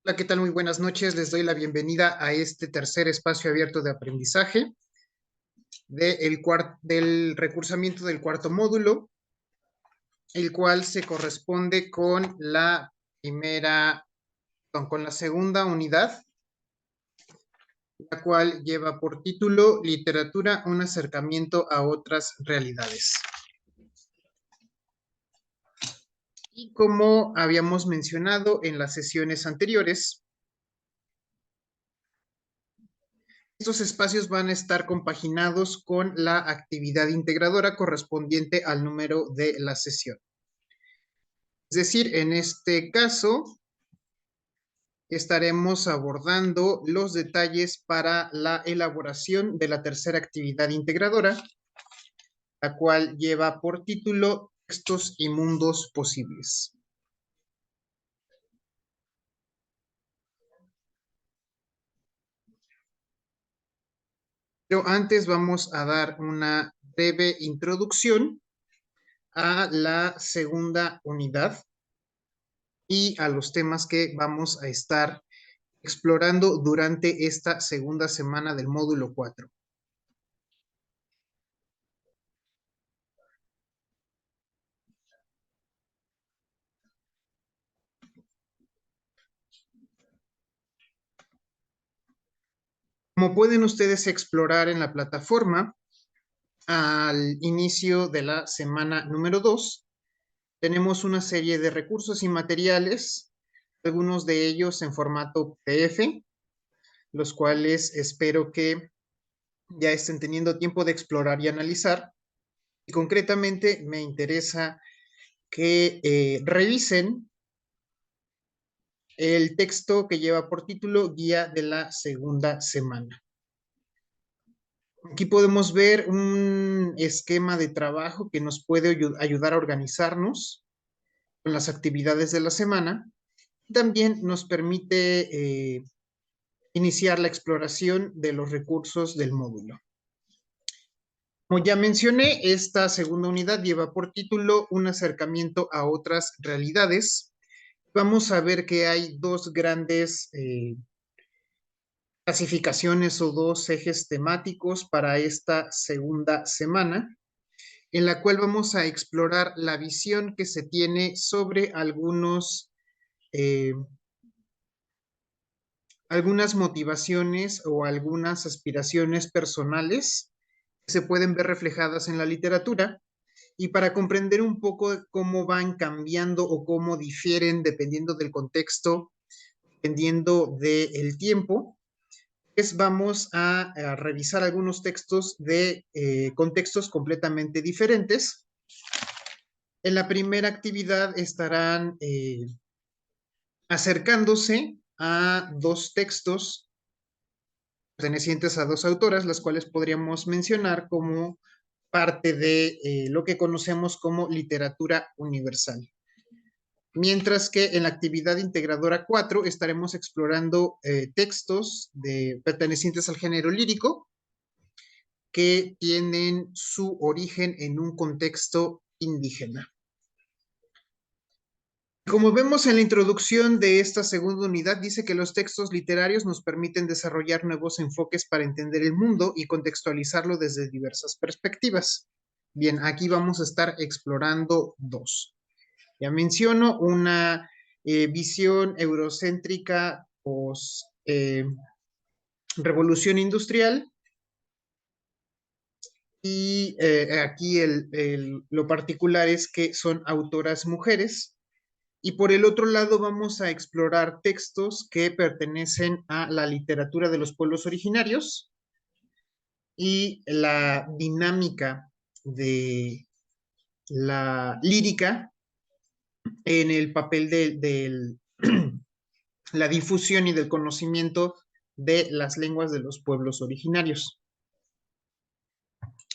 Hola, ¿qué tal? Muy buenas noches. Les doy la bienvenida a este tercer espacio abierto de aprendizaje del recursamiento del cuarto módulo, el cual se corresponde con con la segunda unidad, la cual lleva por título Literatura, un acercamiento a otras realidades. Y como habíamos mencionado en las sesiones anteriores, estos espacios van a estar compaginados con la actividad integradora correspondiente al número de la sesión. Es decir, en este caso, estaremos abordando los detalles para la elaboración de la tercera actividad integradora, la cual lleva por título Textos y mundos posibles. Pero antes vamos a dar una breve introducción a la segunda unidad y a los temas que vamos a estar explorando durante esta segunda semana del módulo 4. Como pueden ustedes explorar en la plataforma, al inicio de la semana número 2, tenemos una serie de recursos y materiales, algunos de ellos en formato PDF, los cuales espero que ya estén teniendo tiempo de explorar y analizar. Y concretamente me interesa que revisen el texto que lleva por título Guía de la segunda semana. Aquí podemos ver un esquema de trabajo que nos puede ayudar a organizarnos con las actividades de la semana. También nos permite iniciar la exploración de los recursos del módulo. Como ya mencioné, esta segunda unidad lleva por título Un acercamiento a otras realidades. Vamos a ver que hay dos grandes clasificaciones o dos ejes temáticos para esta segunda semana, en la cual vamos a explorar la visión que se tiene sobre algunas motivaciones o algunas aspiraciones personales que se pueden ver reflejadas en la literatura, y para comprender un poco cómo van cambiando o cómo difieren dependiendo del contexto, dependiendo del tiempo, pues vamos a revisar algunos textos de contextos completamente diferentes. En la primera actividad estarán acercándose a dos textos pertenecientes a dos autoras, las cuales podríamos mencionar como parte de lo que conocemos como literatura universal. Mientras que en la actividad integradora 4 estaremos explorando textos pertenecientes al género lírico que tienen su origen en un contexto indígena. Como vemos en la introducción de esta segunda unidad, dice que los textos literarios nos permiten desarrollar nuevos enfoques para entender el mundo y contextualizarlo desde diversas perspectivas. Bien, aquí vamos a estar explorando dos. Ya menciono una visión eurocéntrica post revolución industrial, y aquí lo particular es que son autoras mujeres. Y por el otro lado vamos a explorar textos que pertenecen a la literatura de los pueblos originarios y la dinámica de la lírica en el papel de la difusión y del conocimiento de las lenguas de los pueblos originarios.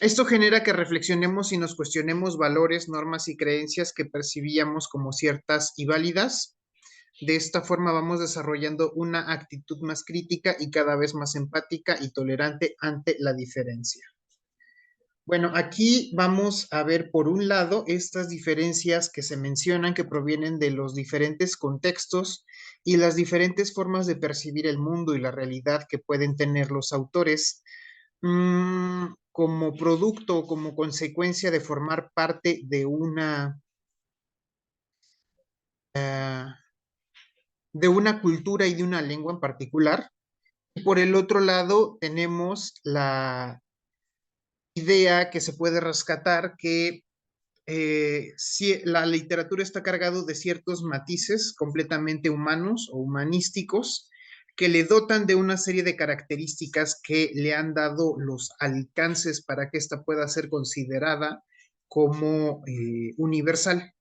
Esto genera que reflexionemos y nos cuestionemos valores, normas y creencias que percibíamos como ciertas y válidas. De esta forma vamos desarrollando una actitud más crítica y cada vez más empática y tolerante ante la diferencia. Bueno, aquí vamos a ver por un lado estas diferencias que se mencionan que provienen de los diferentes contextos y las diferentes formas de percibir el mundo y la realidad que pueden tener los autores como producto o como consecuencia de formar parte de una cultura y de una lengua en particular. Y por el otro lado, tenemos la idea que se puede rescatar que si la literatura está cargado de ciertos matices completamente humanos o humanísticos que le dotan de una serie de características que le han dado los alcances para que ésta pueda ser considerada como universal.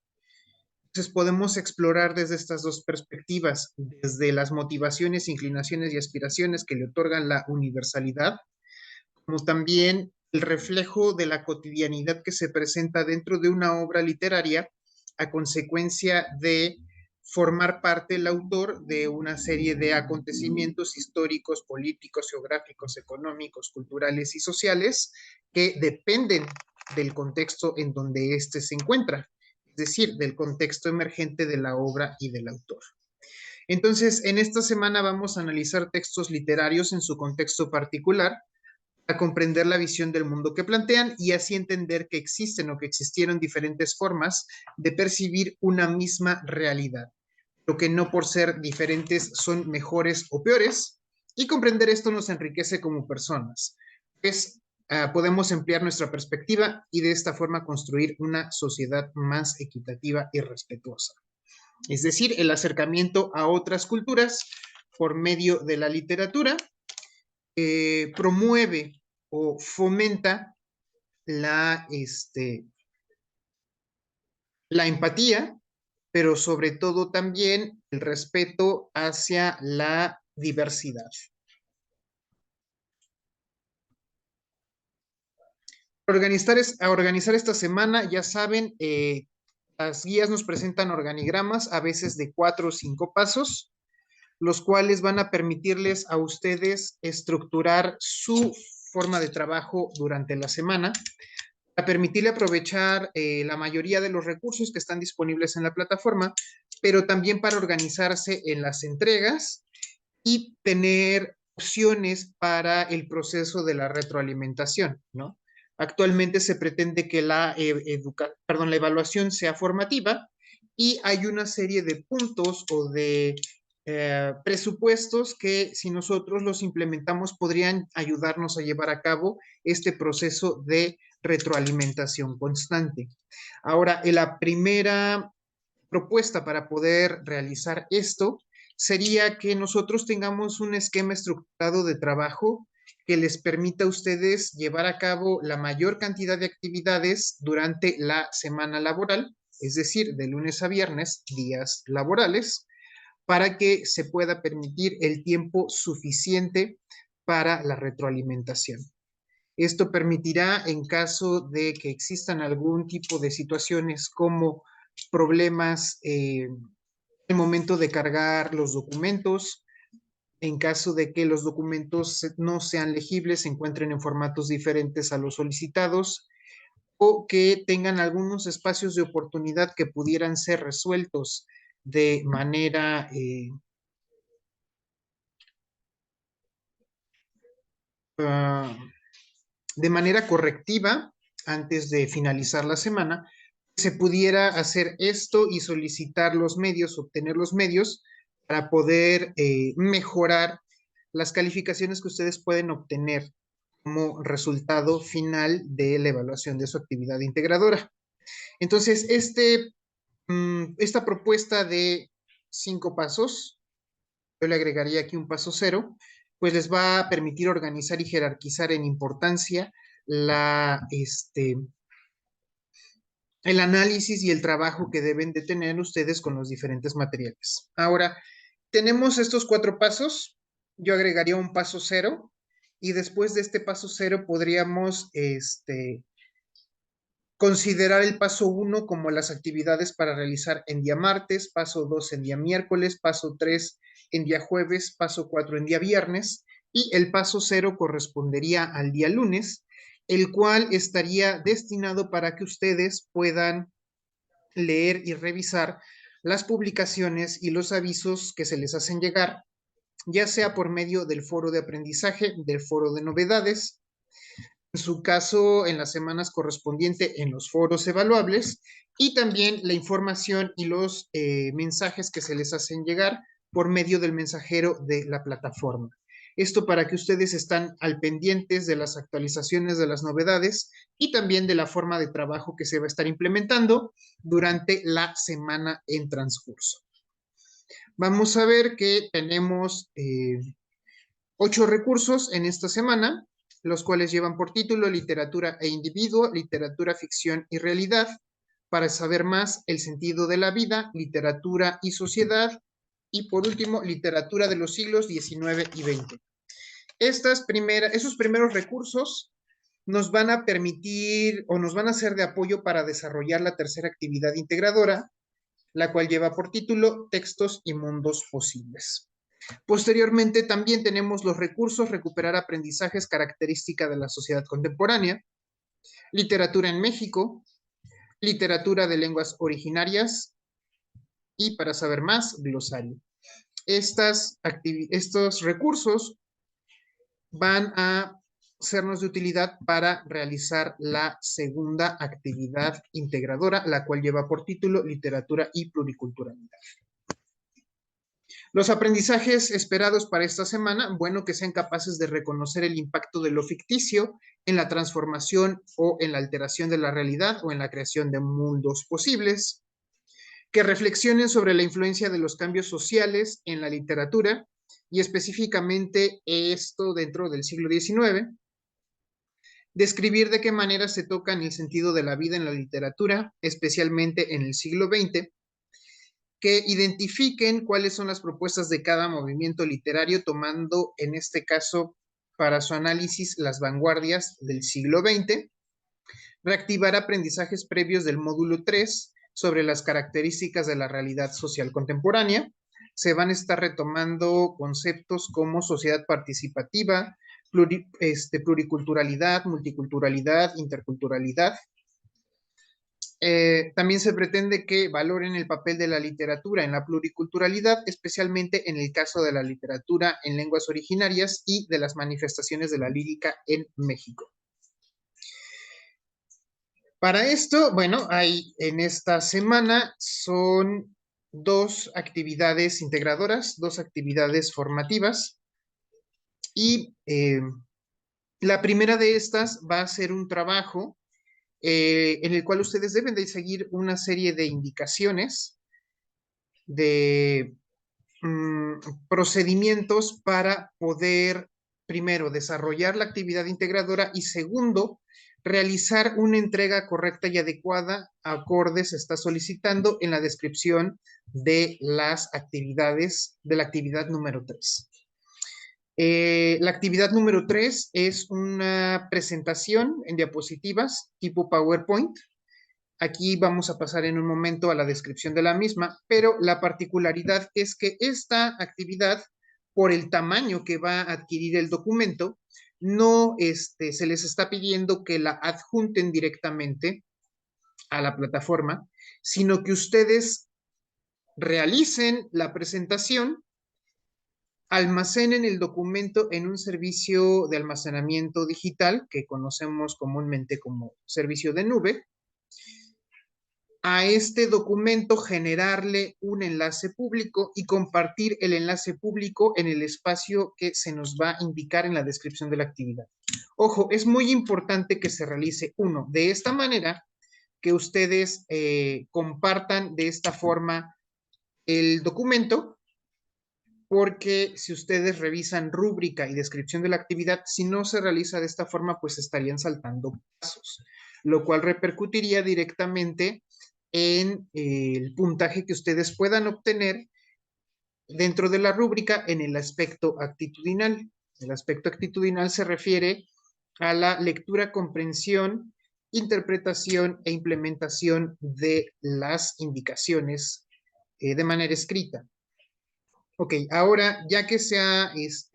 Entonces podemos explorar desde estas dos perspectivas, desde las motivaciones, inclinaciones y aspiraciones que le otorgan la universalidad, como también el reflejo de la cotidianidad que se presenta dentro de una obra literaria a consecuencia de formar parte el autor de una serie de acontecimientos históricos, políticos, geográficos, económicos, culturales y sociales que dependen del contexto en donde éste se encuentra, es decir, del contexto emergente de la obra y del autor. Entonces, en esta semana vamos a analizar textos literarios en su contexto particular, a comprender la visión del mundo que plantean y así entender que existen o que existieron diferentes formas de percibir una misma realidad, lo que no por ser diferentes son mejores o peores, y comprender esto nos enriquece como personas, pues podemos emplear nuestra perspectiva y de esta forma construir una sociedad más equitativa y respetuosa. Es decir, el acercamiento a otras culturas por medio de la literatura promueve o fomenta la empatía, pero sobre todo también el respeto hacia la diversidad. A organizar esta semana, ya saben, las guías nos presentan organigramas, a veces de 4 o 5 pasos, los cuales van a permitirles a ustedes estructurar su forma de trabajo durante la semana, a permitirle aprovechar la mayoría de los recursos que están disponibles en la plataforma, pero también para organizarse en las entregas y tener opciones para el proceso de la retroalimentación, ¿no? Actualmente se pretende que la evaluación sea formativa y hay una serie de puntos o de presupuestos que si nosotros los implementamos podrían ayudarnos a llevar a cabo este proceso de retroalimentación constante. Ahora, la primera propuesta para poder realizar esto sería que nosotros tengamos un esquema estructurado de trabajo que les permita a ustedes llevar a cabo la mayor cantidad de actividades durante la semana laboral, es decir, de lunes a viernes, días laborales, para que se pueda permitir el tiempo suficiente para la retroalimentación. Esto permitirá, en caso de que existan algún tipo de situaciones como problemas el momento de cargar los documentos, en caso de que los documentos no sean legibles, se encuentren en formatos diferentes a los solicitados o que tengan algunos espacios de oportunidad que pudieran ser resueltos de manera uh, de manera correctiva antes de finalizar la semana, se pudiera hacer esto y solicitar los medios, obtener los medios para poder mejorar las calificaciones que ustedes pueden obtener como resultado final de la evaluación de su actividad integradora. Entonces, esta propuesta de 5 pasos, yo le agregaría aquí un paso cero, pues les va a permitir organizar y jerarquizar en importancia la, el análisis y el trabajo que deben de tener ustedes con los diferentes materiales. Ahora, tenemos estos 4 pasos. Yo agregaría un paso cero y después de este paso cero podríamos considerar el paso 1 como las actividades para realizar en día martes, paso 2 en día miércoles, paso 3 en día jueves, paso 4 en día viernes y el paso cero correspondería al día lunes el cual estaría destinado para que ustedes puedan leer y revisar las publicaciones y los avisos que se les hacen llegar, ya sea por medio del foro de aprendizaje, del foro de novedades, en su caso en las semanas correspondientes en los foros evaluables, y también la información y los mensajes que se les hacen llegar por medio del mensajero de la plataforma. Esto para que ustedes están al pendientes de las actualizaciones de las novedades y también de la forma de trabajo que se va a estar implementando durante la semana en transcurso. Vamos a ver que tenemos 8 recursos en esta semana, los cuales llevan por título Literatura e Individuo, Literatura, Ficción y Realidad, Para saber más, El sentido de la vida, Literatura y Sociedad, y por último, Literatura de los siglos XIX y XX. Esos primeros recursos nos van a permitir o nos van a ser de apoyo para desarrollar la tercera actividad integradora, la cual lleva por título Textos y mundos posibles. Posteriormente también tenemos los recursos Recuperar aprendizajes, característica de la sociedad contemporánea, Literatura en México, Literatura de lenguas originarias y, para saber más, glosario. Estos recursos van a sernos de utilidad para realizar la segunda actividad integradora, la cual lleva por título Literatura y Pluriculturalidad. Los aprendizajes esperados para esta semana, bueno, que sean capaces de reconocer el impacto de lo ficticio en la transformación o en la alteración de la realidad o en la creación de mundos posibles, que reflexionen sobre la influencia de los cambios sociales en la literatura y específicamente esto dentro del siglo XIX, describir de qué manera se toca el sentido de la vida en la literatura, especialmente en el siglo XX, que identifiquen cuáles son las propuestas de cada movimiento literario, tomando en este caso para su análisis las vanguardias del siglo XX, reactivar aprendizajes previos del módulo 3 sobre las características de la realidad social contemporánea. Se van a estar retomando conceptos como sociedad participativa, pluriculturalidad, multiculturalidad, interculturalidad. También se pretende que valoren el papel de la literatura en la pluriculturalidad, especialmente en el caso de la literatura en lenguas originarias y de las manifestaciones de la lírica en México. Para esto, bueno, hay en esta semana son 2 actividades integradoras, 2 actividades formativas, y la primera de estas va a ser un trabajo en el cual ustedes deben de seguir una serie de indicaciones, de procedimientos para poder, primero, desarrollar la actividad integradora y segundo, realizar una entrega correcta y adecuada acorde se está solicitando en la descripción de las actividades, de la actividad número 3. La actividad número 3 es una presentación en diapositivas tipo PowerPoint. Aquí vamos a pasar en un momento a la descripción de la misma, pero la particularidad es que esta actividad, por el tamaño que va a adquirir el documento, no se les está pidiendo que la adjunten directamente a la plataforma, sino que ustedes realicen la presentación, almacenen el documento en un servicio de almacenamiento digital que conocemos comúnmente como servicio de nube. A este documento generarle un enlace público y compartir el enlace público en el espacio que se nos va a indicar en la descripción de la actividad. Ojo, es muy importante que se realice de esta manera, que ustedes compartan de esta forma el documento, porque si ustedes revisan rúbrica y descripción de la actividad, si no se realiza de esta forma, pues estarían saltando pasos, lo cual repercutiría directamente en el puntaje que ustedes puedan obtener dentro de la rúbrica en el aspecto actitudinal. El aspecto actitudinal se refiere a la lectura, comprensión, interpretación e implementación de las indicaciones de manera escrita. Ok, ahora ya que se ha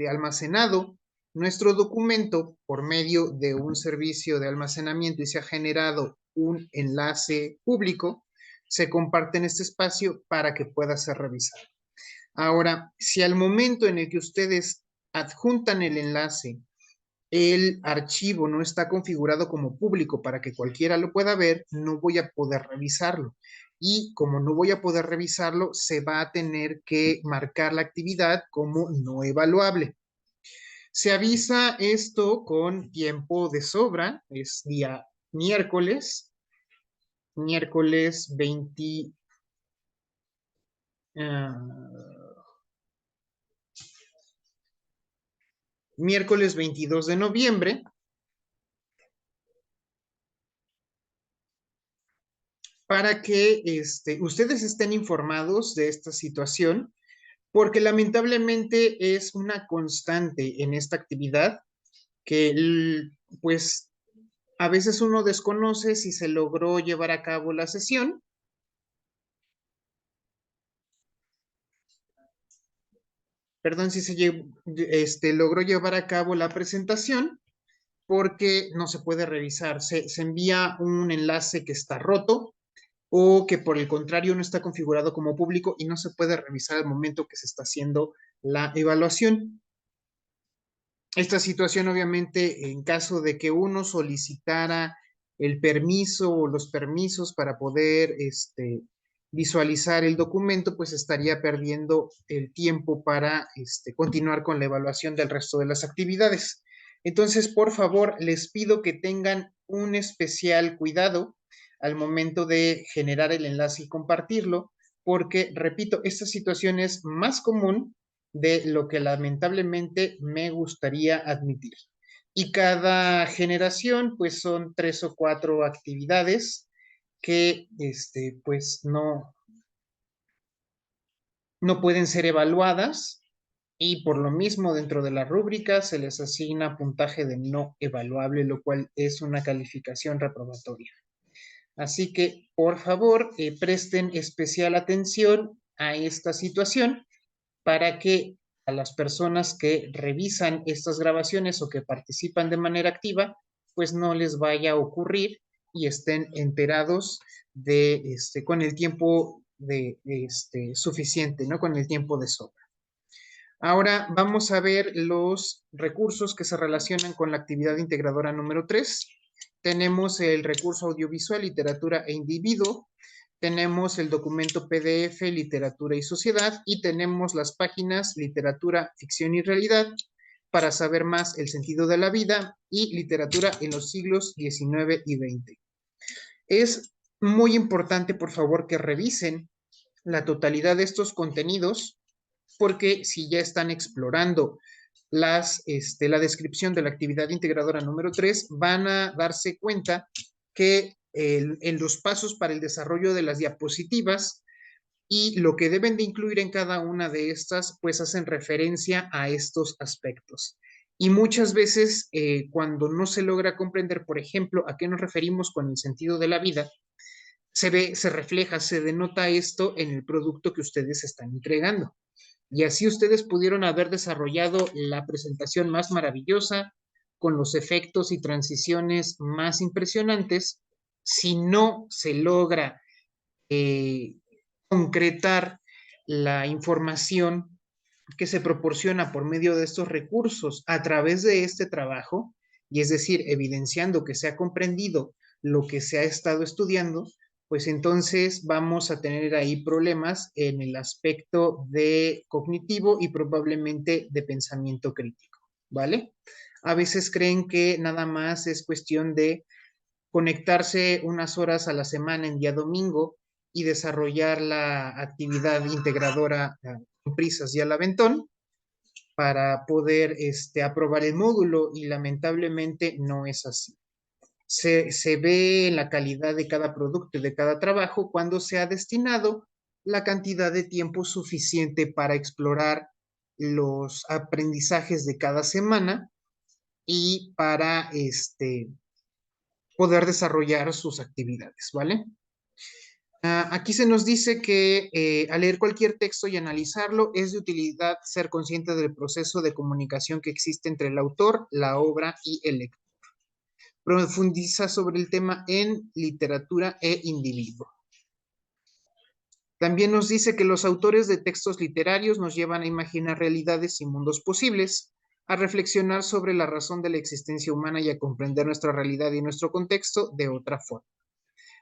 almacenado nuestro documento por medio de un servicio de almacenamiento y se ha generado un enlace público, se comparte en este espacio para que pueda ser revisado. Ahora, si al momento en el que ustedes adjuntan el enlace, el archivo no está configurado como público para que cualquiera lo pueda ver, no voy a poder revisarlo. Y como no voy a poder revisarlo, se va a tener que marcar la actividad como no evaluable. Se avisa esto con tiempo de sobra, es día miércoles, miércoles 20, miércoles 22 de noviembre, para que ustedes estén informados de esta situación, porque lamentablemente es una constante en esta actividad que pues a veces uno desconoce si se logró llevar a cabo la sesión, perdón, si se logró llevar a cabo la presentación, porque no se puede revisar, se envía un enlace que está roto o que por el contrario no está configurado como público y no se puede revisar al momento que se está haciendo la evaluación. Esta situación, obviamente, en caso de que uno solicitara el permiso o los permisos para poder visualizar el documento, pues estaría perdiendo el tiempo para continuar con la evaluación del resto de las actividades. Entonces, por favor, les pido que tengan un especial cuidado al momento de generar el enlace y compartirlo, porque, repito, esta situación es más común de lo que lamentablemente me gustaría admitir. Y cada generación, pues son 3 o 4 actividades que, pues no pueden ser evaluadas y por lo mismo dentro de la rúbrica se les asigna puntaje de no evaluable, lo cual es una calificación reprobatoria. Así que, por favor, presten especial atención a esta situación para que a las personas que revisan estas grabaciones o que participan de manera activa, pues no les vaya a ocurrir y estén enterados de con el tiempo suficiente, ¿no? Con el tiempo de sobra. Ahora vamos a ver los recursos que se relacionan con la actividad integradora número 3. Tenemos el recurso audiovisual, literatura e individuo. Tenemos el documento PDF, literatura y sociedad. Y tenemos las páginas literatura, ficción y realidad para saber más el sentido de la vida y literatura en los siglos XIX y XX. Es muy importante, por favor, que revisen la totalidad de estos contenidos porque si ya están explorando la descripción de la actividad integradora número 3, van a darse cuenta que en los pasos para el desarrollo de las diapositivas y lo que deben de incluir en cada una de estas, pues hacen referencia a estos aspectos. Y muchas veces cuando no se logra comprender, por ejemplo, a qué nos referimos con el sentido de la vida, se refleja, se denota esto en el producto que ustedes están entregando. Y así ustedes pudieron haber desarrollado la presentación más maravillosa, con los efectos y transiciones más impresionantes. Si no se logra concretar la información que se proporciona por medio de estos recursos a través de este trabajo, y es decir, evidenciando que se ha comprendido lo que se ha estado estudiando, pues entonces vamos a tener ahí problemas en el aspecto de cognitivo y probablemente de pensamiento crítico, ¿vale? A veces creen que nada más es cuestión de conectarse unas horas a la semana en día domingo y desarrollar la actividad integradora con prisas y al aventón para poder aprobar el módulo y lamentablemente no es así. Se ve en la calidad de cada producto y de cada trabajo cuando se ha destinado la cantidad de tiempo suficiente para explorar los aprendizajes de cada semana y para poder desarrollar sus actividades, ¿vale? Aquí se nos dice que al leer cualquier texto y analizarlo es de utilidad ser consciente del proceso de comunicación que existe entre el autor, la obra y el lector. Profundiza sobre el tema en literatura e individuo. También nos dice que los autores de textos literarios nos llevan a imaginar realidades y mundos posibles, a reflexionar sobre la razón de la existencia humana y a comprender nuestra realidad y nuestro contexto de otra forma.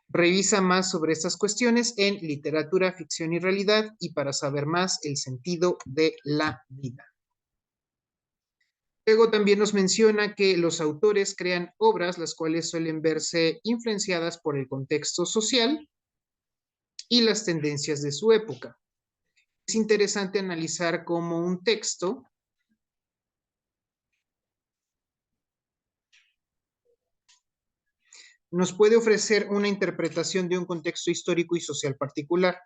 Revisa más sobre estas cuestiones en Literatura, Ficción y Realidad y para saber más el sentido de la vida. Luego también nos menciona que los autores crean obras las cuales suelen verse influenciadas por el contexto social y las tendencias de su época. Es interesante analizar cómo un texto nos puede ofrecer una interpretación de un contexto histórico y social particular.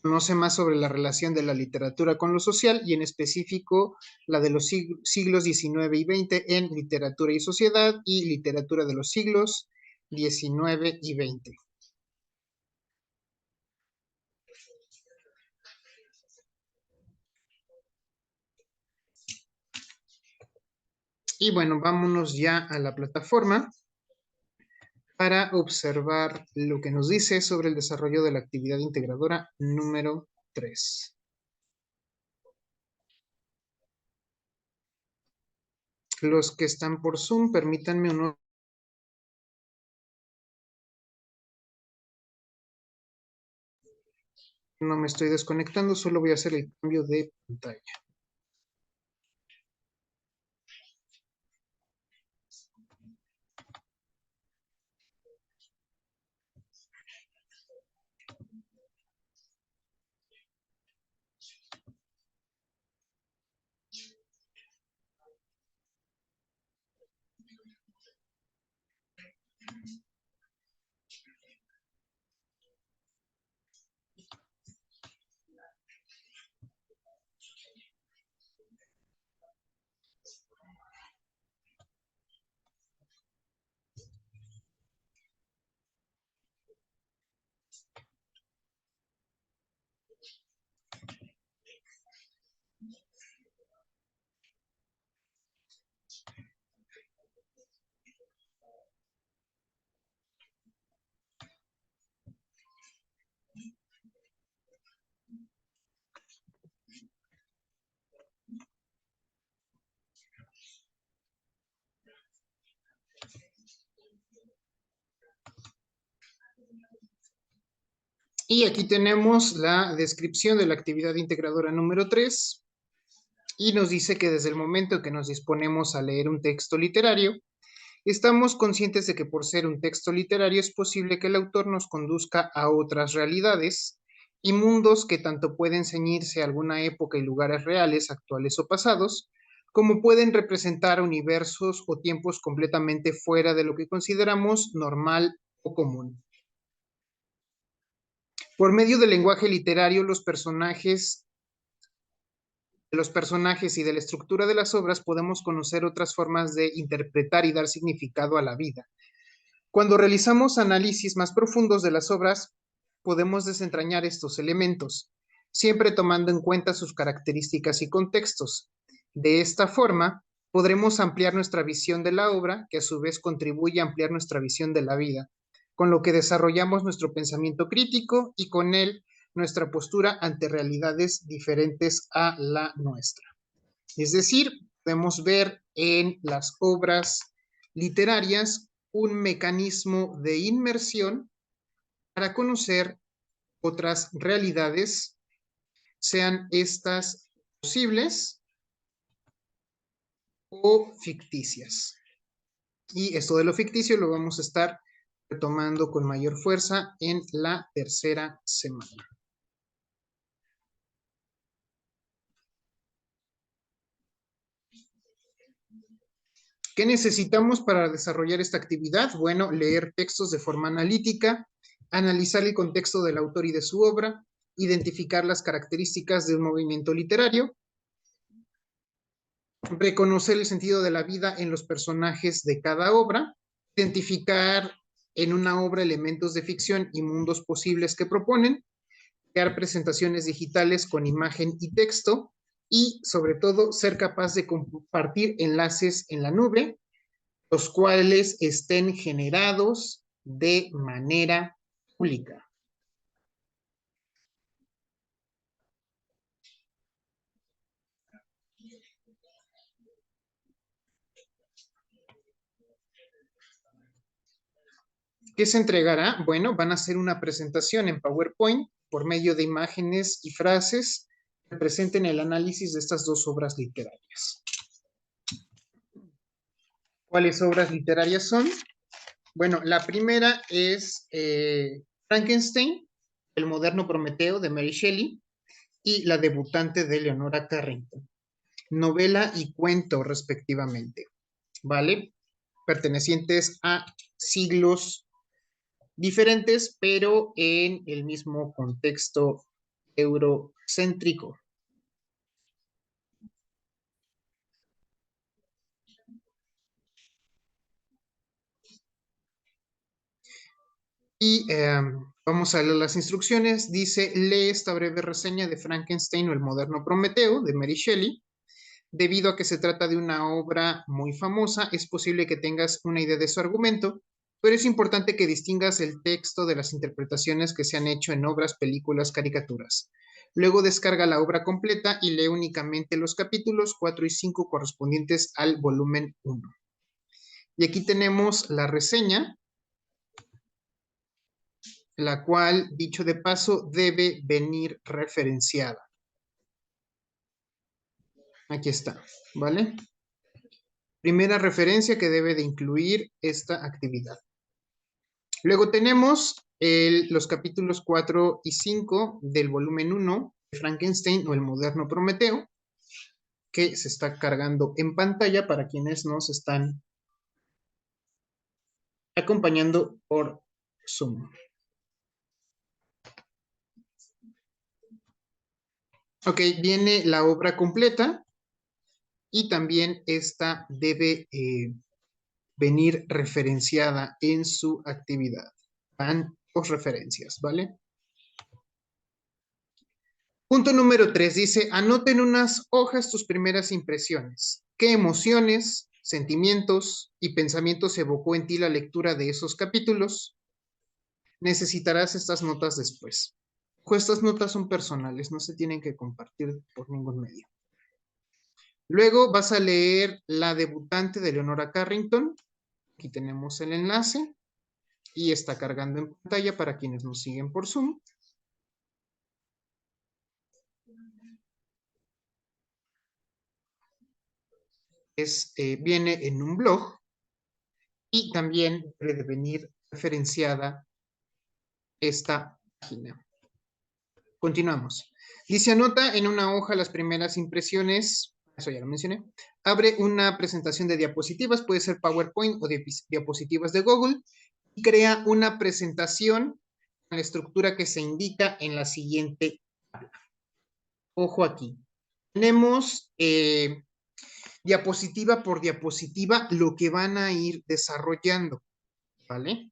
Conoce más sobre la relación de la literatura con lo social y en específico la de los siglos XIX y XX en literatura y sociedad y literatura de los siglos XIX y XX. Y bueno, vámonos ya a la plataforma para observar lo que nos dice sobre el desarrollo de la actividad integradora número 3. Los que están por Zoom, permítanme uno. No me estoy desconectando, solo voy a hacer el cambio de pantalla. Y aquí tenemos la descripción de la actividad integradora número 3 y nos dice que desde el momento que nos disponemos a leer un texto literario, estamos conscientes de que por ser un texto literario es posible que el autor nos conduzca a otras realidades y mundos que tanto pueden ceñirse a alguna época y lugares reales, actuales o pasados, como pueden representar universos o tiempos completamente fuera de lo que consideramos normal o común. Por medio del lenguaje literario, los personajes y de la estructura de las obras podemos conocer otras formas de interpretar y dar significado a la vida. Cuando realizamos análisis más profundos de las obras, podemos desentrañar estos elementos, siempre tomando en cuenta sus características y contextos. De esta forma, podremos ampliar nuestra visión de la obra, que a su vez contribuye a ampliar nuestra visión de la vida, con lo que desarrollamos nuestro pensamiento crítico y con él nuestra postura ante realidades diferentes a la nuestra. Es decir, podemos ver en las obras literarias un mecanismo de inmersión para conocer otras realidades, sean estas posibles o ficticias. Y esto de lo ficticio lo vamos a estar retomando con mayor fuerza en la tercera semana. ¿Qué necesitamos para desarrollar esta actividad? Bueno, leer textos de forma analítica, analizar el contexto del autor y de su obra, identificar las características de un movimiento literario, reconocer el sentido de la vida en los personajes de cada obra, identificar en una obra elementos de ficción y mundos posibles que proponen, crear presentaciones digitales con imagen y texto y, sobre todo, ser capaz de compartir enlaces en la nube, los cuales estén generados de manera pública. ¿Qué se entregará? Bueno, van a hacer una presentación en PowerPoint por medio de imágenes y frases que presenten el análisis de estas dos obras literarias. ¿Cuáles obras literarias son? Bueno, la primera es Frankenstein, el moderno Prometeo de Mary Shelley y La debutante de Leonora Carrington. Novela y cuento respectivamente, ¿vale? Pertenecientes a siglos diferentes, pero en el mismo contexto eurocéntrico. Y vamos a leer las instrucciones. Dice, lee esta breve reseña de Frankenstein o el moderno Prometeo de Mary Shelley. Debido a que se trata de una obra muy famosa, es posible que tengas una idea de su argumento, pero es importante que distingas el texto de las interpretaciones que se han hecho en obras, películas, caricaturas. Luego descarga la obra completa y lee únicamente los capítulos 4 y 5 correspondientes al volumen 1. Y aquí tenemos la reseña, la cual, dicho de paso, debe venir referenciada. Aquí está, ¿vale? Primera referencia que debe de incluir esta actividad. Luego tenemos los capítulos 4 y 5 del volumen 1 de Frankenstein o el moderno Prometeo, que se está cargando en pantalla para quienes nos están acompañando por Zoom. Ok, viene la obra completa y también esta debe venir referenciada en su actividad. Van dos referencias, ¿vale? Punto número 3 dice, anota en unas hojas tus primeras impresiones. ¿Qué emociones, sentimientos y pensamientos evocó en ti la lectura de esos capítulos? Necesitarás estas notas después. Estas notas son personales, no se tienen que compartir por ningún medio. Luego vas a leer La debutante de Leonora Carrington. Aquí tenemos el enlace y está cargando en pantalla para quienes nos siguen por Zoom. Viene en un blog y también debe venir referenciada esta página. Continuamos. Dice, anota en una hoja las primeras impresiones, eso ya lo mencioné. Abre una presentación de diapositivas, puede ser PowerPoint o diapositivas de Google, y crea una presentación con la estructura que se indica en la siguiente tabla. Ojo aquí. Tenemos diapositiva por diapositiva lo que van a ir desarrollando, ¿vale?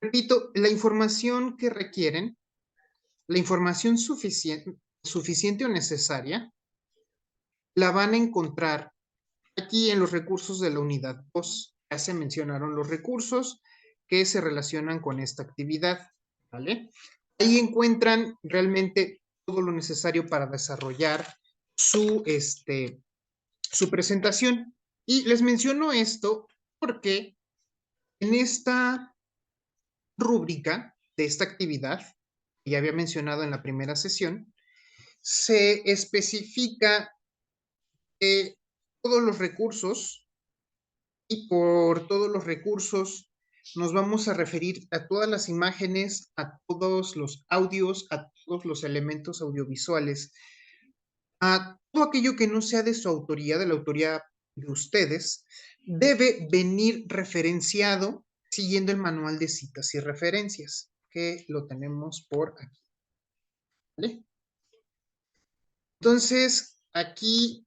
Repito, la información que requieren, la información suficiente o necesaria, la van a encontrar aquí en los recursos de la unidad 2. Ya se mencionaron los recursos que se relacionan con esta actividad, ¿vale? Ahí encuentran realmente todo lo necesario para desarrollar su presentación. Y les menciono esto porque en esta rúbrica de esta actividad, que ya había mencionado en la primera sesión, se especifica todos los recursos y por todos los recursos nos vamos a referir a todas las imágenes, a todos los audios, a todos los elementos audiovisuales, a todo aquello que no sea de su autoría, de la autoría de ustedes, debe venir referenciado siguiendo el manual de citas y referencias, que lo tenemos por aquí. ¿Vale? Entonces, aquí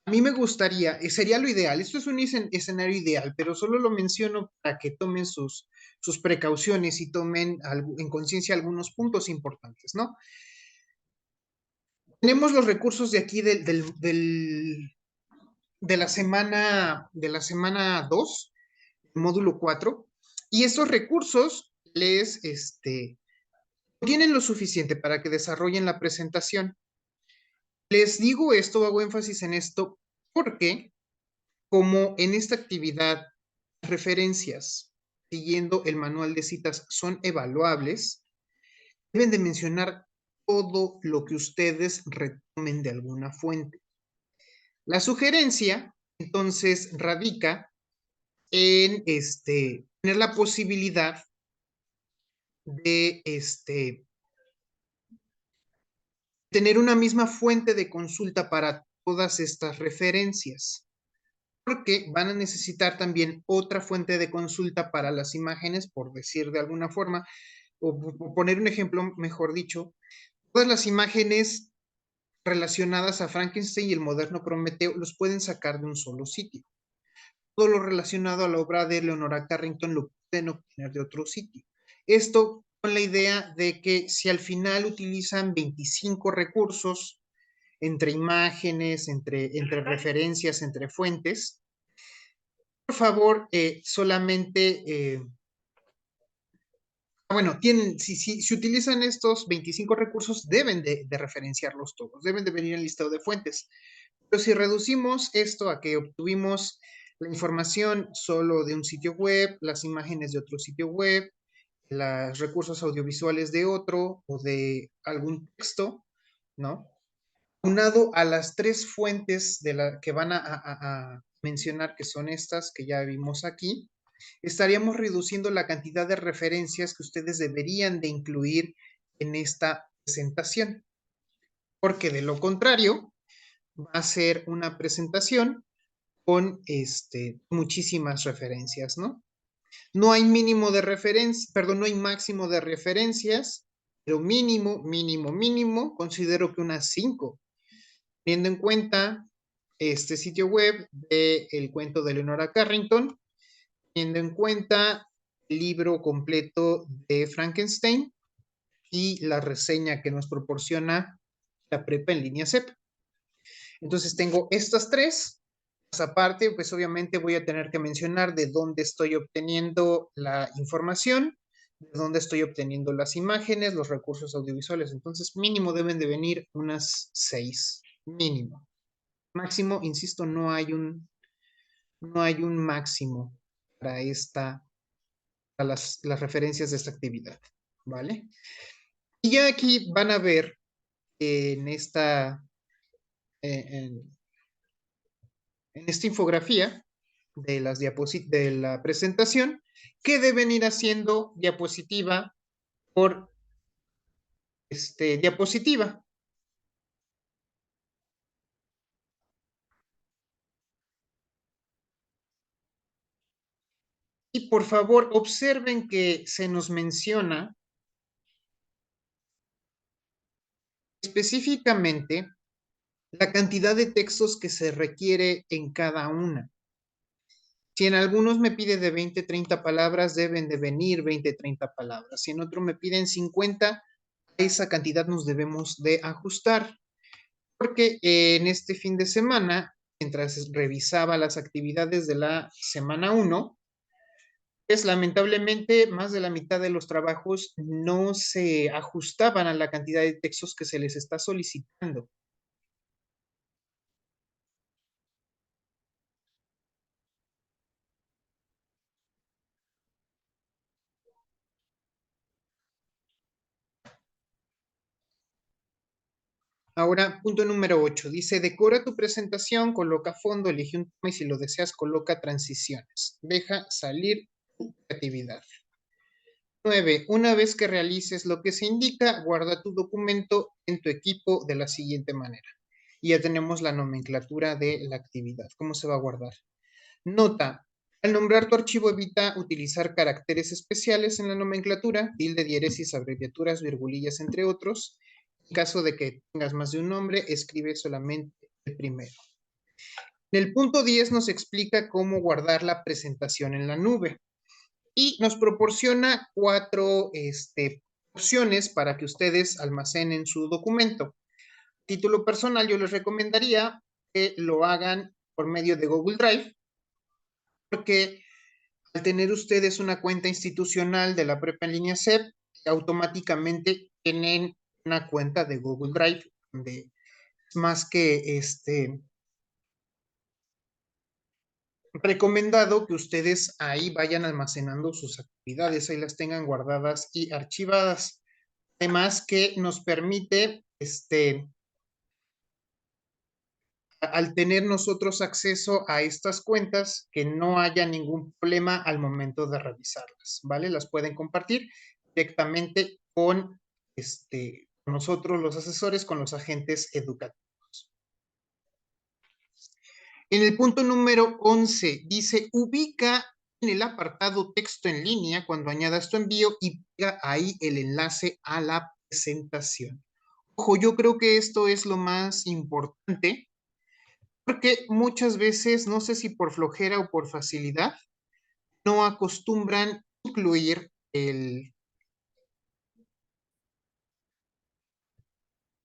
A mí me gustaría, sería lo ideal, esto es un escenario ideal, pero solo lo menciono para que tomen sus precauciones y tomen en conciencia algunos puntos importantes, ¿no? Tenemos los recursos de aquí de la semana 2, módulo 4, y estos recursos tienen lo suficiente para que desarrollen la presentación. Les digo esto, hago énfasis en esto, porque como en esta actividad, referencias siguiendo el manual de citas son evaluables, deben de mencionar todo lo que ustedes retomen de alguna fuente. La sugerencia, entonces, radica en tener la posibilidad de tener una misma fuente de consulta para todas estas referencias, porque van a necesitar también otra fuente de consulta para las imágenes, por decir de alguna forma, o poner un ejemplo, mejor dicho, todas las imágenes relacionadas a Frankenstein y el moderno Prometeo los pueden sacar de un solo sitio. Todo lo relacionado a la obra de Leonora Carrington lo pueden obtener de otro sitio. Esto con la idea de que si al final utilizan 25 recursos entre imágenes, entre referencias, entre fuentes, por favor, solamente, bueno, si utilizan estos 25 recursos, deben de referenciarlos todos, deben de venir en listado de fuentes. Pero si reducimos esto a que obtuvimos la información solo de un sitio web, las imágenes de otro sitio web, los recursos audiovisuales de otro o de algún texto, ¿no? Unado a las tres fuentes que van a mencionar, que son estas que ya vimos aquí, estaríamos reduciendo la cantidad de referencias que ustedes deberían de incluir en esta presentación, porque de lo contrario va a ser una presentación con muchísimas referencias, ¿no? No hay mínimo de referencia, perdón, no hay máximo de referencias, pero mínimo, mínimo, mínimo, considero que unas 5, teniendo en cuenta este sitio web de El cuento de Leonora Carrington, teniendo en cuenta el libro completo de Frankenstein y la reseña que nos proporciona la prepa en línea CEP. Entonces tengo estas tres. Aparte, pues obviamente voy a tener que mencionar de dónde estoy obteniendo la información, de dónde estoy obteniendo las imágenes, los recursos audiovisuales. Entonces, mínimo deben de venir unas 6, mínimo. Máximo, insisto, no hay un máximo para las referencias de esta actividad, ¿vale? Y ya aquí van a ver en en esta infografía de la presentación, que deben ir haciendo diapositiva por diapositiva. Y por favor, observen que se nos menciona específicamente la cantidad de textos que se requiere en cada una. Si en algunos me pide de 20, 30 palabras, deben de venir 20, 30 palabras. Si en otro me piden 50, a esa cantidad nos debemos de ajustar. Porque en este fin de semana, mientras revisaba las actividades de la semana 1, pues lamentablemente más de la mitad de los trabajos no se ajustaban a la cantidad de textos que se les está solicitando. Ahora, punto número 8, dice, decora tu presentación, coloca fondo, elige un tema y si lo deseas, coloca transiciones. Deja salir tu creatividad. 9. Una vez que realices lo que se indica, guarda tu documento en tu equipo de la siguiente manera. Y ya tenemos la nomenclatura de la actividad. ¿Cómo se va a guardar? Nota. Al nombrar tu archivo, evita utilizar caracteres especiales en la nomenclatura, tilde, diéresis, abreviaturas, virgulillas, entre otros. En caso de que tengas más de un nombre, escribe solamente el primero. En el punto 10 nos explica cómo guardar la presentación en la nube y nos proporciona cuatro opciones para que ustedes almacenen su documento. Título personal, yo les recomendaría que lo hagan por medio de Google Drive, porque al tener ustedes una cuenta institucional de la prepa en línea CEP, automáticamente tienen una cuenta de Google Drive, donde es más que recomendado que ustedes ahí vayan almacenando sus actividades, ahí las tengan guardadas y archivadas. Además que nos permite, al tener nosotros acceso a estas cuentas, que no haya ningún problema al momento de revisarlas, ¿vale? Las pueden compartir directamente con nosotros los asesores, con los agentes educativos. En el punto número 11 dice, ubica en el apartado texto en línea cuando añadas tu envío y pega ahí el enlace a la presentación. Ojo, yo creo que esto es lo más importante porque muchas veces, no sé si por flojera o por facilidad, no acostumbran incluir el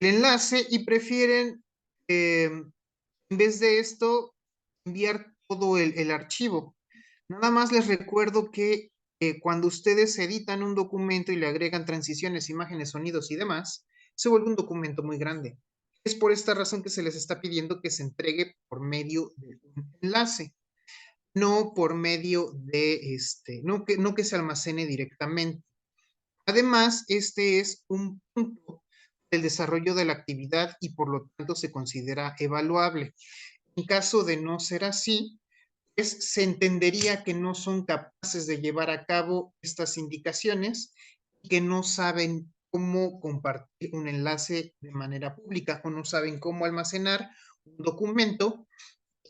enlace y prefieren, en vez de esto, enviar todo el archivo. Nada más les recuerdo que cuando ustedes editan un documento y le agregan transiciones, imágenes, sonidos y demás, se vuelve un documento muy grande. Es por esta razón que se les está pidiendo que se entregue por medio de un enlace, no por medio de no que se almacene directamente. Además, este es un punto del desarrollo de la actividad y por lo tanto se considera evaluable. En caso de no ser así, pues se entendería que no son capaces de llevar a cabo estas indicaciones y que no saben cómo compartir un enlace de manera pública o no saben cómo almacenar un documento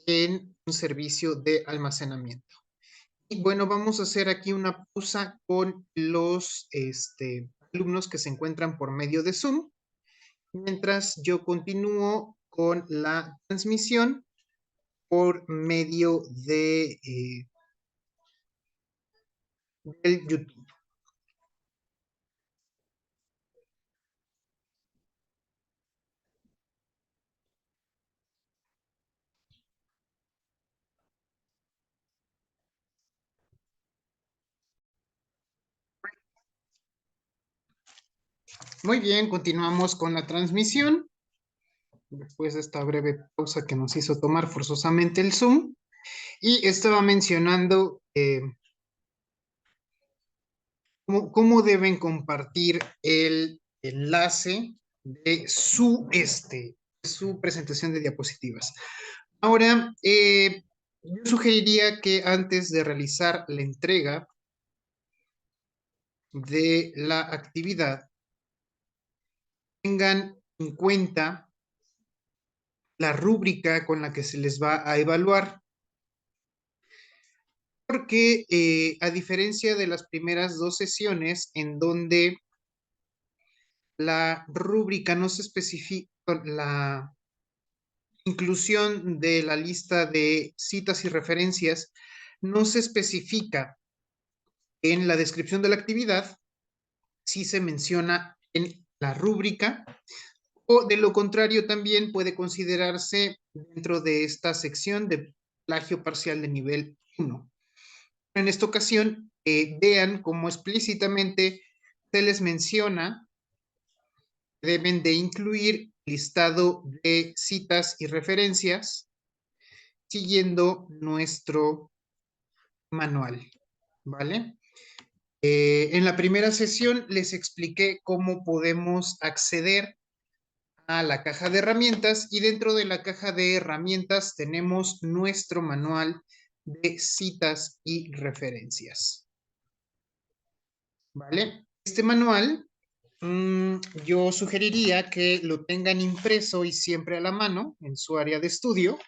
en un servicio de almacenamiento. Y bueno, vamos a hacer aquí una pausa con los alumnos que se encuentran por medio de Zoom, mientras yo continúo con la transmisión por medio de del YouTube. Muy bien, continuamos con la transmisión. Después de esta breve pausa que nos hizo tomar forzosamente el Zoom. Y estaba mencionando cómo deben compartir el enlace de su presentación de diapositivas. Ahora, yo sugeriría que antes de realizar la entrega de la actividad, tengan en cuenta la rúbrica con la que se les va a evaluar, porque a diferencia de las primeras dos sesiones en donde la rúbrica no se especifica, la inclusión de la lista de citas y referencias no se especifica en la descripción de la actividad, sí se menciona en la rúbrica, o de lo contrario también puede considerarse dentro de esta sección de plagio parcial de nivel 1. En esta ocasión, vean cómo explícitamente se les menciona que deben de incluir listado de citas y referencias siguiendo nuestro manual, ¿vale? En la primera sesión les expliqué cómo podemos acceder a la caja de herramientas y dentro de la caja de herramientas tenemos nuestro manual de citas y referencias, ¿vale? Este manual yo sugeriría que lo tengan impreso y siempre a la mano en su área de estudio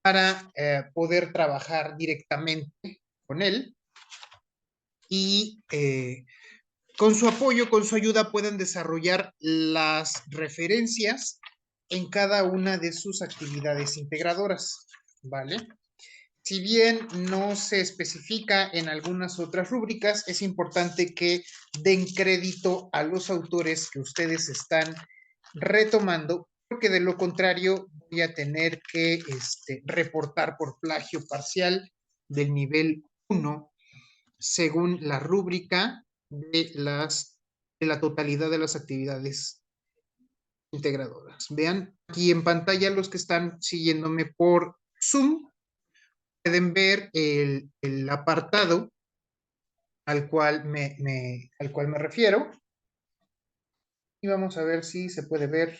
para poder trabajar directamente con él y con su apoyo, con su ayuda puedan desarrollar las referencias en cada una de sus actividades integradoras, ¿vale? Si bien no se especifica en algunas otras rúbricas, es importante que den crédito a los autores que ustedes están retomando, porque de lo contrario voy a tener que reportar por plagio parcial del nivel 1 según la rúbrica de la totalidad de las actividades integradoras. Vean aquí en pantalla los que están siguiéndome por Zoom, pueden ver el apartado al cual me refiero. Y vamos a ver si se puede ver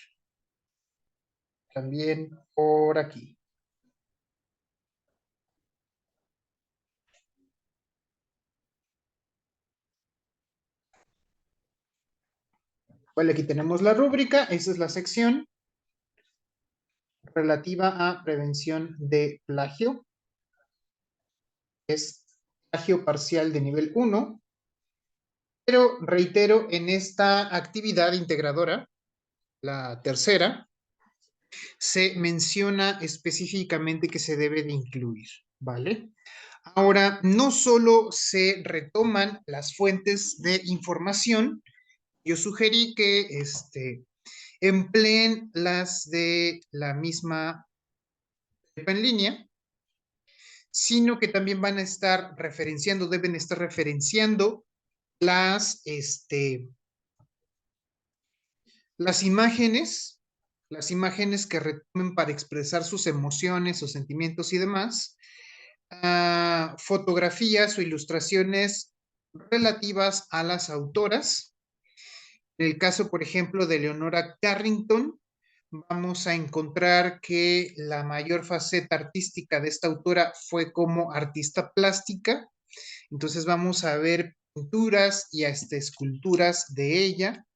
también por aquí. Bueno, aquí tenemos la rúbrica, esa es la sección relativa a prevención de plagio. Es plagio parcial de nivel 1. Pero reitero, en esta actividad integradora, la tercera, se menciona específicamente que se debe de incluir, ¿vale? Ahora, no solo se retoman las fuentes de información, yo sugerí que empleen las de la misma en línea, sino que también van a estar referenciando, deben estar referenciando las, las imágenes, las imágenes que retomen para expresar sus emociones o sentimientos y demás, fotografías o ilustraciones relativas a las autoras. En el caso, por ejemplo, de Leonora Carrington, vamos a encontrar que la mayor faceta artística de esta autora fue como artista plástica. Entonces vamos a ver pinturas y hasta esculturas de ella,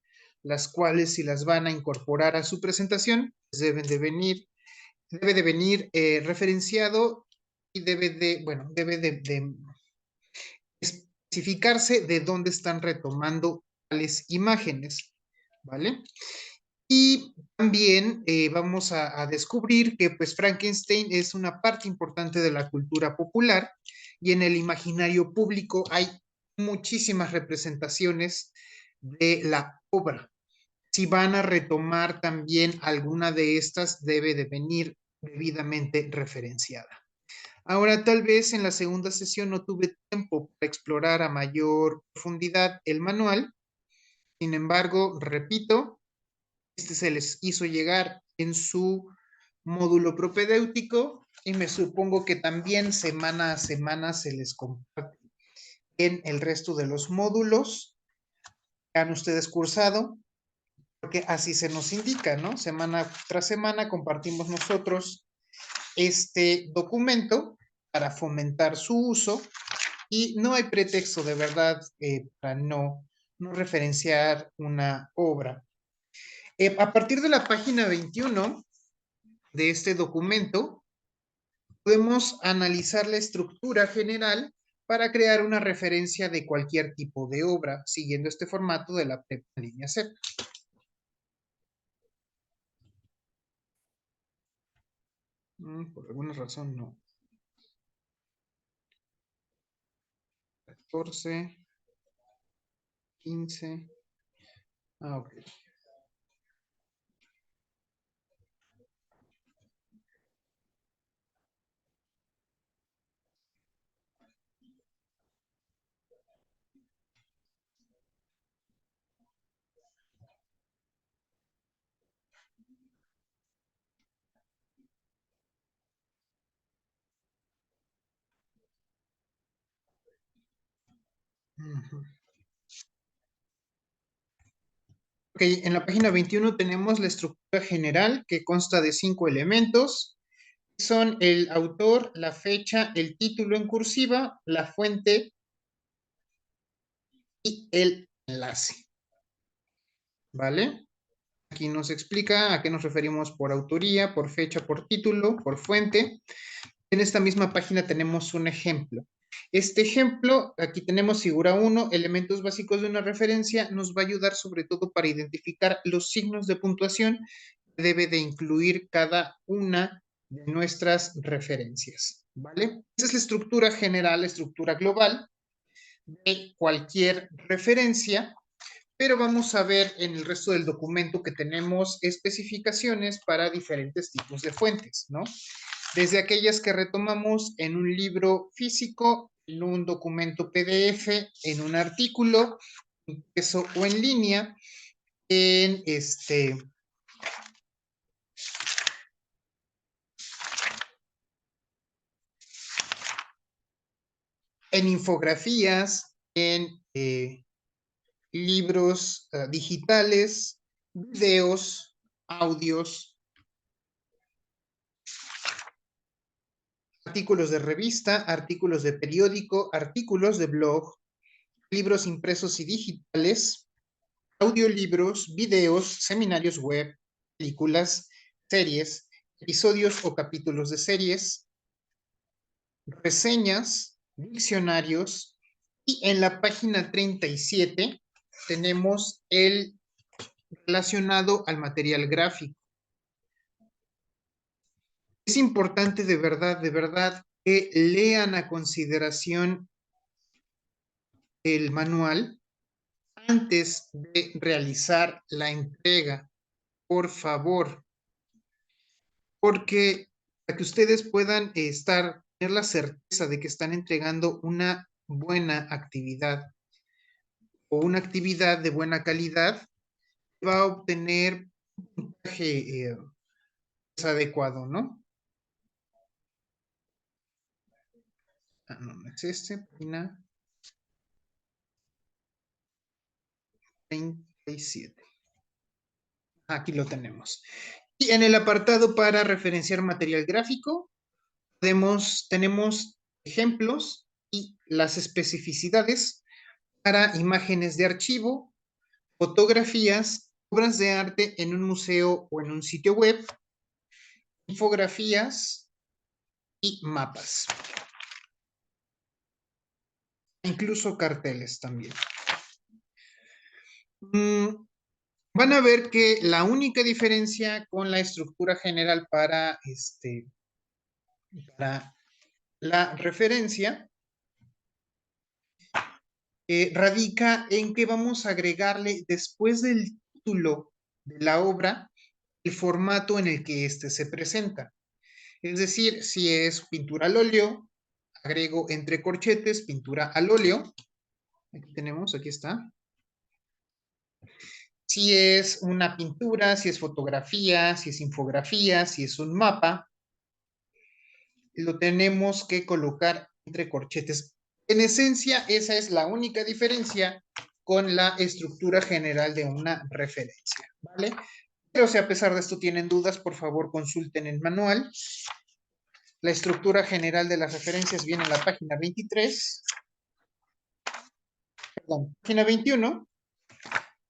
las cuales si las van a incorporar a su presentación, pues debe de venir referenciado y debe de especificarse de dónde están retomando tales imágenes, ¿vale? Y también vamos a descubrir que pues Frankenstein es una parte importante de la cultura popular y en el imaginario público hay muchísimas representaciones de la obra. Si van a retomar también alguna de estas, debe de venir debidamente referenciada. Ahora, tal vez en la segunda sesión no tuve tiempo para explorar a mayor profundidad el manual. Sin embargo, repito, se les hizo llegar en su módulo propedéutico y me supongo que también semana a semana se les comparte en el resto de los módulos que han ustedes cursado, porque así se nos indica, ¿no? Semana tras semana compartimos nosotros este documento para fomentar su uso y no hay pretexto de verdad para no referenciar una obra. A partir de la página 21 de este documento, podemos analizar la estructura general para crear una referencia de cualquier tipo de obra, siguiendo este formato de la prepa en línea C. Por alguna razón no. 14, 15. Ok. Ok, en la página 21 tenemos la estructura general que consta de 5 elementos. Son el autor, la fecha, el título en cursiva, la fuente y el enlace. ¿Vale? Aquí nos explica a qué nos referimos por autoría, por fecha, por título, por fuente. En esta misma página tenemos un ejemplo. Este ejemplo, aquí tenemos figura 1, elementos básicos de una referencia, nos va a ayudar sobre todo para identificar los signos de puntuación debe de incluir cada una de nuestras referencias, ¿vale? Esa es la estructura general, la estructura global de cualquier referencia, pero vamos a ver en el resto del documento que tenemos especificaciones para diferentes tipos de fuentes, ¿no? Desde aquellas que retomamos en un libro físico, en un documento PDF, en un artículo impreso o en línea, en en infografías, en libros digitales, videos, audios, artículos de revista, artículos de periódico, artículos de blog, libros impresos y digitales, audiolibros, videos, seminarios web, películas, series, episodios o capítulos de series, reseñas, diccionarios, y en la página 37 tenemos el relacionado al material gráfico. Es importante de verdad, que lean a consideración el manual antes de realizar la entrega, por favor, porque para que ustedes puedan tener la certeza de que están entregando una buena actividad o una actividad de buena calidad, va a obtener un puntaje adecuado, ¿no? Ah, no, no es página 37. Aquí lo tenemos. Y en el apartado para referenciar material gráfico, tenemos ejemplos y las especificidades para imágenes de archivo, fotografías, obras de arte en un museo o en un sitio web, infografías y mapas. Incluso carteles también. Van a ver que la única diferencia con la estructura general para la referencia radica en que vamos a agregarle después del título de la obra el formato en el que éste se presenta. Es decir, si es pintura al óleo, agrego entre corchetes pintura al óleo. Aquí tenemos, aquí está. Si es una pintura, si es fotografía, si es infografía, si es un mapa, lo tenemos que colocar entre corchetes. En esencia, esa es la única diferencia con la estructura general de una referencia, ¿vale? Pero si a pesar de esto tienen dudas, por favor consulten el manual. La estructura general de las referencias viene en la página 23, perdón, página 21,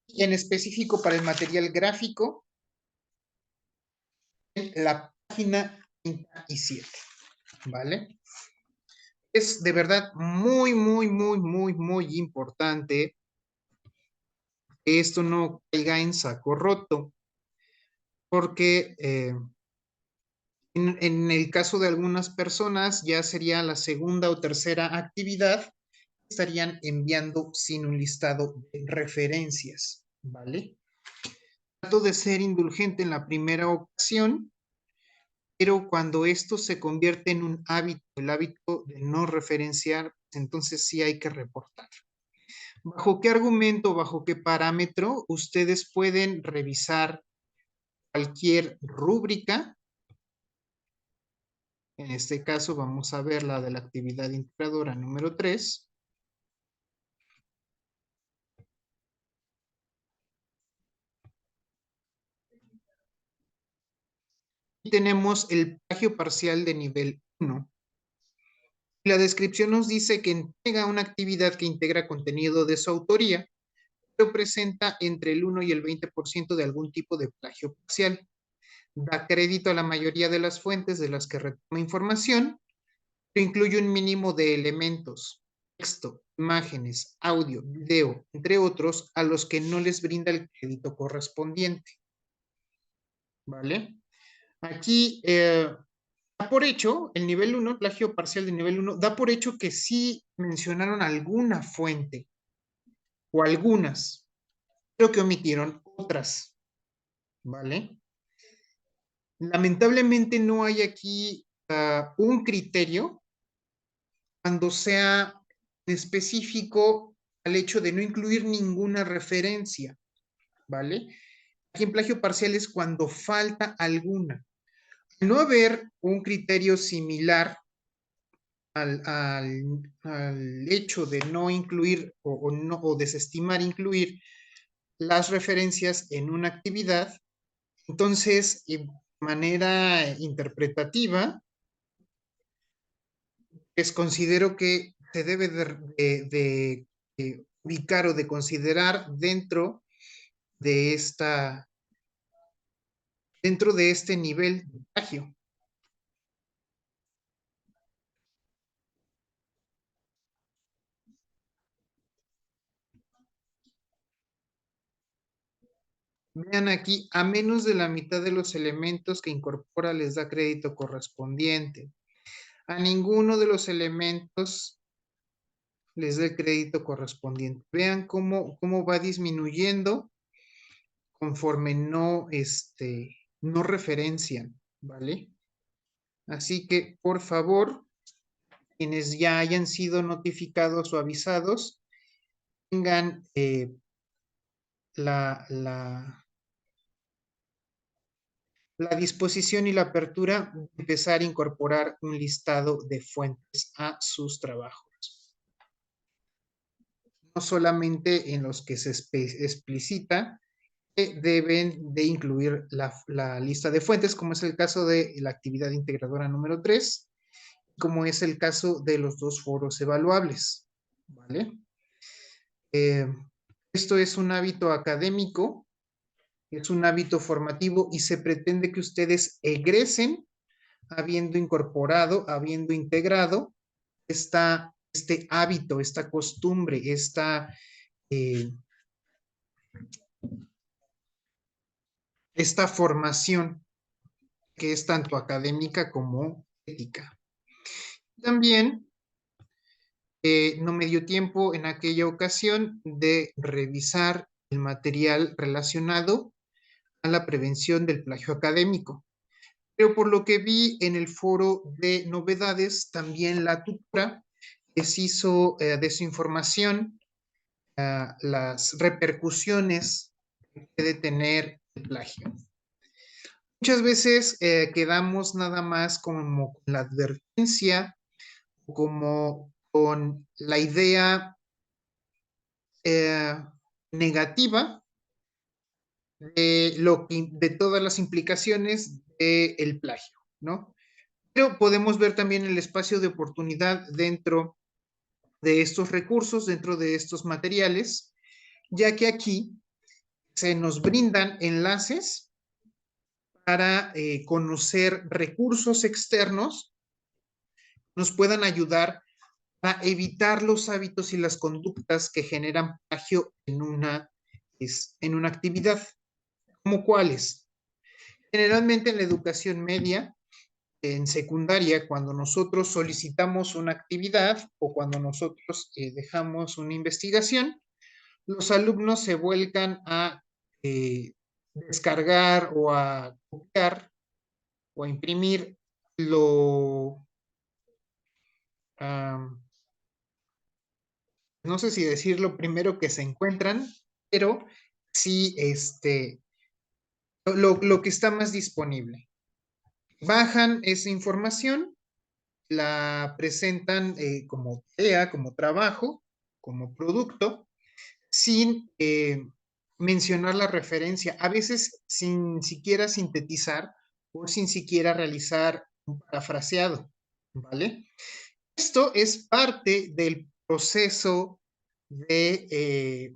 y en específico para el material gráfico, en la página 37, ¿vale? Es de verdad muy importante que esto no caiga en saco roto, porque en el caso de algunas personas ya sería la segunda o tercera actividad que estarían enviando sin un listado de referencias, ¿vale? Trato de ser indulgente en la primera ocasión, pero cuando esto se convierte en un hábito, el hábito de no referenciar, entonces sí hay que reportar. ¿Bajo qué argumento, bajo qué parámetro ustedes pueden revisar cualquier rúbrica? En este caso vamos a ver la de la actividad integradora número 3. Y tenemos el plagio parcial de nivel 1. La descripción nos dice que entrega una actividad que integra contenido de su autoría, pero presenta entre el 1 y el 20% de algún tipo de plagio parcial. Da crédito a la mayoría de las fuentes de las que retoma información, pero incluye un mínimo de elementos, texto, imágenes, audio, video, entre otros, a los que no les brinda el crédito correspondiente. ¿vale? Aquí da por hecho, el nivel 1, plagio parcial de nivel 1, da por hecho que sí mencionaron alguna fuente o algunas, pero que omitieron otras, ¿vale? Lamentablemente no hay aquí un criterio cuando sea específico al hecho de no incluir ninguna referencia, ¿vale? Aquí en plagio parcial es cuando falta alguna. Al no haber un criterio similar al hecho de no incluir no, o desestimar incluir las referencias en una actividad, entonces, de manera interpretativa, pues considero que se debe de ubicar o de considerar de dentro de este nivel de plagio. Vean aquí, a menos de la mitad de los elementos que incorpora les da crédito correspondiente. A ninguno de los elementos les da el crédito correspondiente. Vean cómo va disminuyendo conforme no referencian, ¿vale? Así que, por favor, quienes ya hayan sido notificados o avisados, tengan la, la, la disposición y la apertura de empezar a incorporar un listado de fuentes a sus trabajos. No solamente en los que se explicita que deben de incluir la lista de fuentes, como es el caso de la actividad integradora número 3, como es el caso de los dos foros evaluables, ¿vale? Eh, Esto es un hábito académico, es un hábito formativo y se pretende que ustedes egresen habiendo incorporado, habiendo integrado este hábito, esta costumbre, eh, esta formación que es tanto académica como ética. También no me dio tiempo en aquella ocasión de revisar el material relacionado a la prevención del plagio académico. Pero por lo que vi en el foro de novedades, también la tutora deshizo de su información las repercusiones que puede tener el plagio. Muchas veces quedamos nada más como con la advertencia, como con la idea eh, negativa de todas las implicaciones del plagio, ¿no? Pero podemos ver también el espacio de oportunidad dentro de estos recursos, dentro de estos materiales, ya que aquí se nos brindan enlaces para conocer recursos externos que nos puedan ayudar a evitar los hábitos y las conductas que generan plagio en una actividad. ¿Cómo cuáles? Generalmente en la educación media, en secundaria, cuando nosotros solicitamos una actividad o cuando nosotros dejamos una investigación, los alumnos se vuelcan a descargar o a copiar o a imprimir um, no sé si decir lo primero que se encuentran, pero sí lo que está más disponible. Bajan esa información, la presentan como tarea, como trabajo, como producto, sin mencionar la referencia, a veces sin siquiera sintetizar o sin siquiera realizar un parafraseado, ¿vale? Esto es parte del proceso de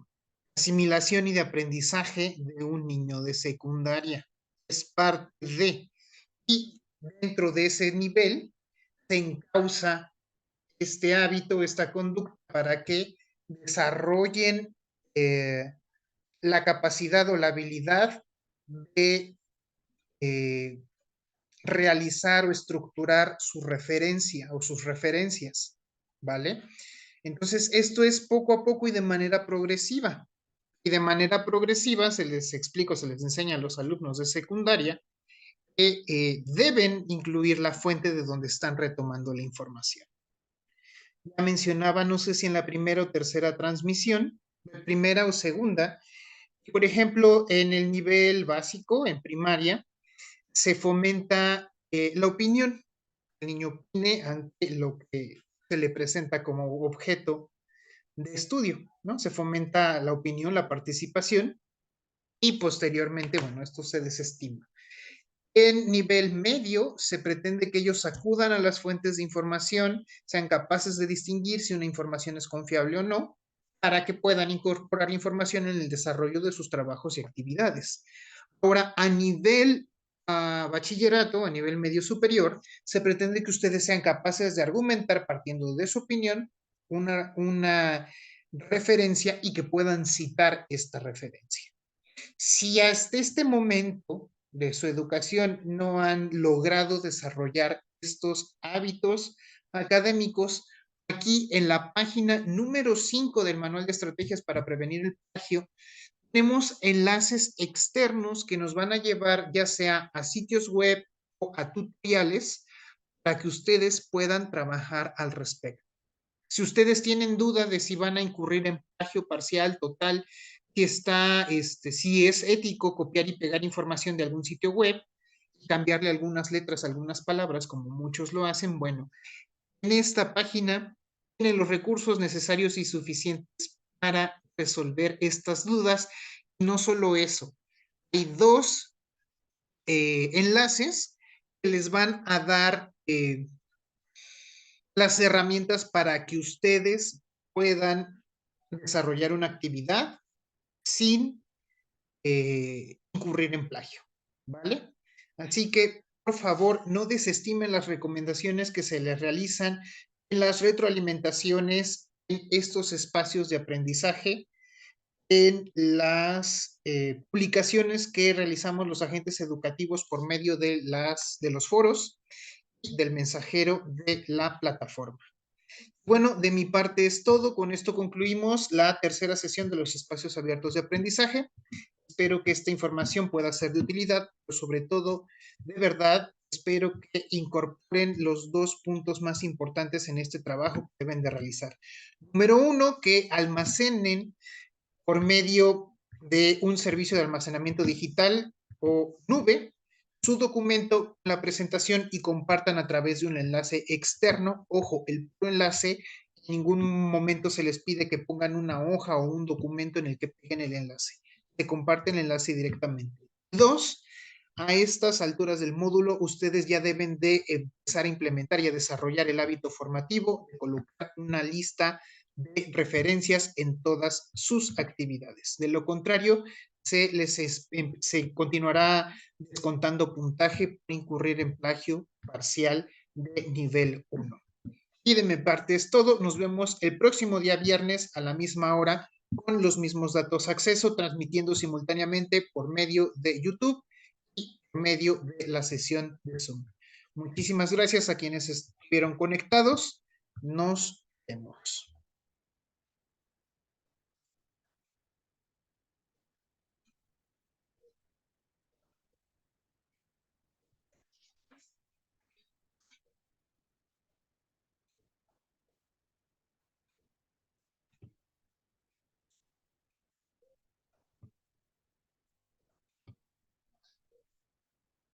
asimilación y de aprendizaje de un niño de secundaria. Es parte de, y dentro de ese nivel se encausa este hábito, esta conducta para que desarrollen la capacidad o la habilidad de realizar o estructurar su referencia o sus referencias, ¿vale? Entonces, esto es poco a poco y de manera progresiva. Y de manera progresiva se les explica, se les enseña a los alumnos de secundaria que deben incluir la fuente de donde están retomando la información. Ya mencionaba, no sé si en la primera o tercera transmisión, primera o segunda, por ejemplo, en el nivel básico, en primaria, se fomenta la opinión. El niño opine ante lo que se le presenta como objeto de estudio, ¿no? Se fomenta la opinión, la participación y posteriormente, bueno, esto se desestima. En nivel medio se pretende que ellos acudan a las fuentes de información, sean capaces de distinguir si una información es confiable o no, para que puedan incorporar la información en el desarrollo de sus trabajos y actividades. Ahora, a nivel bachillerato, a nivel medio superior, se pretende que ustedes sean capaces de argumentar partiendo de su opinión una referencia y que puedan citar esta referencia. Si hasta este momento de su educación no han logrado desarrollar estos hábitos académicos, aquí en la página número 5 del Manual de Estrategias para Prevenir el Plagio, tenemos enlaces externos que nos van a llevar ya sea a sitios web o a tutoriales para que ustedes puedan trabajar al respecto. Si ustedes tienen duda de si van a incurrir en plagio parcial, total, si es ético copiar y pegar información de algún sitio web, cambiarle algunas letras, algunas palabras, como muchos lo hacen, bueno, en esta página tienen los recursos necesarios y suficientes para resolver estas dudas. Y no solo eso, hay dos enlaces que les van a dar las herramientas para que ustedes puedan desarrollar una actividad sin incurrir en plagio, ¿vale? Así que, por favor, no desestimen las recomendaciones que se les realizan en las retroalimentaciones, en estos espacios de aprendizaje, en las publicaciones que realizamos los agentes educativos por medio de los foros y del mensajero de la plataforma. Bueno, de mi parte es todo. Con esto concluimos la tercera sesión de los espacios abiertos de aprendizaje. Espero que esta información pueda ser de utilidad, pero sobre todo, de verdad, espero que incorporen los dos puntos más importantes en este trabajo que deben de realizar. Número uno, que almacenen por medio de un servicio de almacenamiento digital o nube su documento, la presentación y compartan a través de un enlace externo. Ojo, el enlace en ningún momento se les pide que pongan una hoja o un documento en el que peguen el enlace. Se comparte el enlace directamente. Dos, a estas alturas del módulo, ustedes ya deben de empezar a implementar y a desarrollar el hábito formativo de colocar una lista de referencias en todas sus actividades. De lo contrario, se continuará descontando puntaje por incurrir en plagio parcial de nivel 1. Y de mi parte es todo. Nos vemos el próximo día viernes a la misma hora con los mismos datos acceso, transmitiendo simultáneamente por medio de YouTube y por medio de la sesión de Zoom. Muchísimas gracias a quienes estuvieron conectados. Nos vemos.